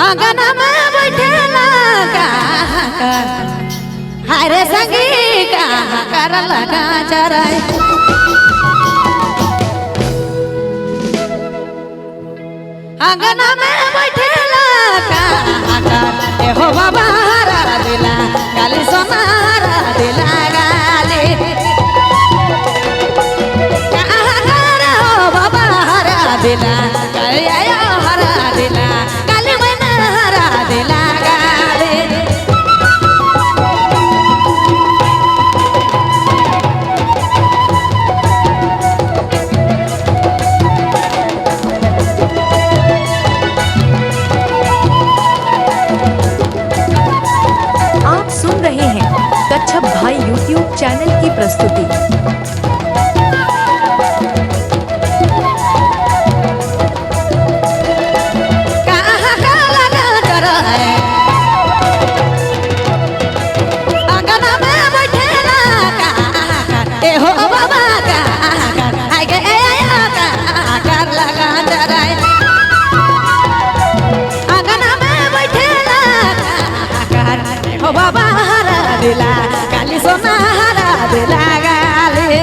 आंगन में बैठेला हरे संगी कर लगा चराय आंगन में बैठेला हो बाबा हरा दिला गाली सोनारा दिला गाली हो बाबा हरा दिला हरा दिला गाली मैना हरा दिला गाली आप सुन रहे हैं कच्छप भाई यूट्यूब चैनल की प्रस्तुति। बाबा हरा दिला गाली सोना हरा दिला गाली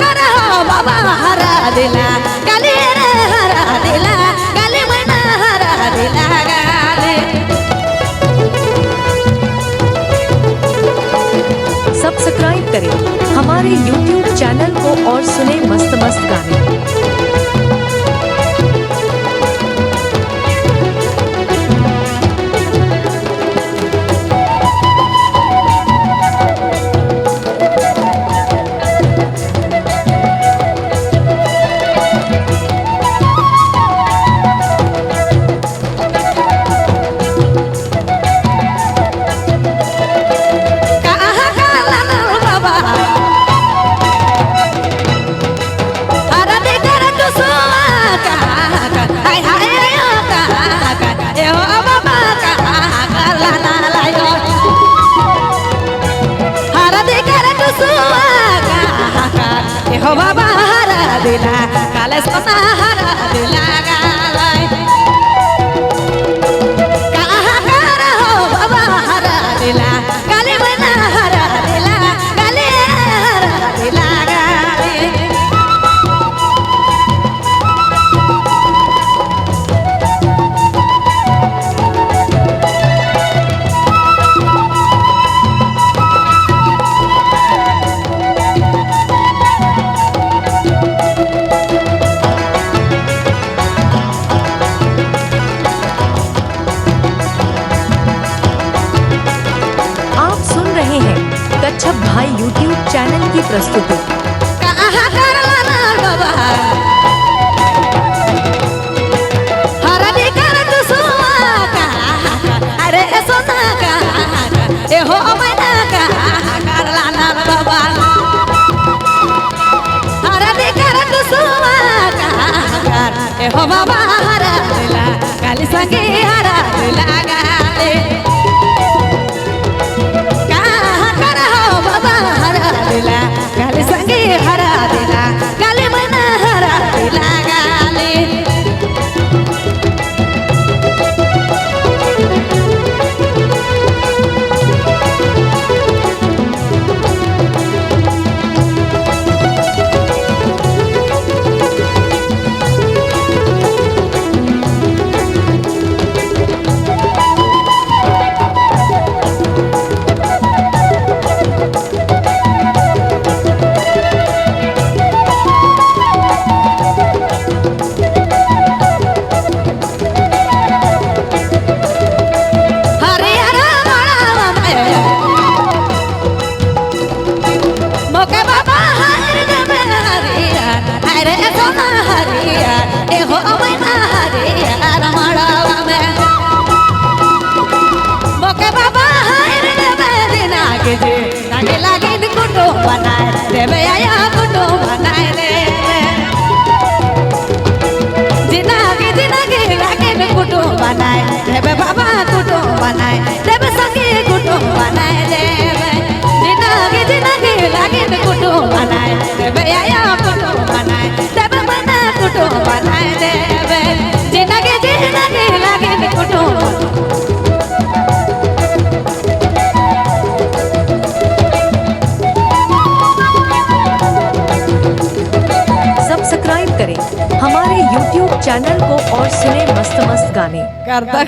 कर हो बाबा हरा दिला गाली रे हरा दिला गाली मैना हरा दिला गाली। सब्सक्राइब करें हमारे यूट्यूब चैनल को और सुने मस्त मस्त गाने। हो बाबा हरा दिला काले सोना हरा दिला गालाई कहाँ कर हो बाबा हरा दिला काले मैना हरा दिला काले हरा दिला गाली कच्छप भाई यूट्यूब चैनल की प्रस्तुति। कहाँ कर लाना बाबा हरा दी कर तू सुआ अरे सोना ए हो मैना कर लाना बाबा हरा दी कर तू सुआ ए हो बाबा हरा दिला गाली संगे हरा दिला गाली गाली संगे हरा दिला गाली मैना हरा दिला गाली बनाए रे बाबा कुटुंब बनाय देव संगे कुटुंब बनाय देव जिनगी लागेन कुटुंब बनाय देव आया कुटुंब बनाय देव मना कुटुंब बनाय देव जिनगी लागेन कुटुंब सब्सक्राइब करें हमारे YouTube चैनल को और सुने मस्त मस्त गाने। करता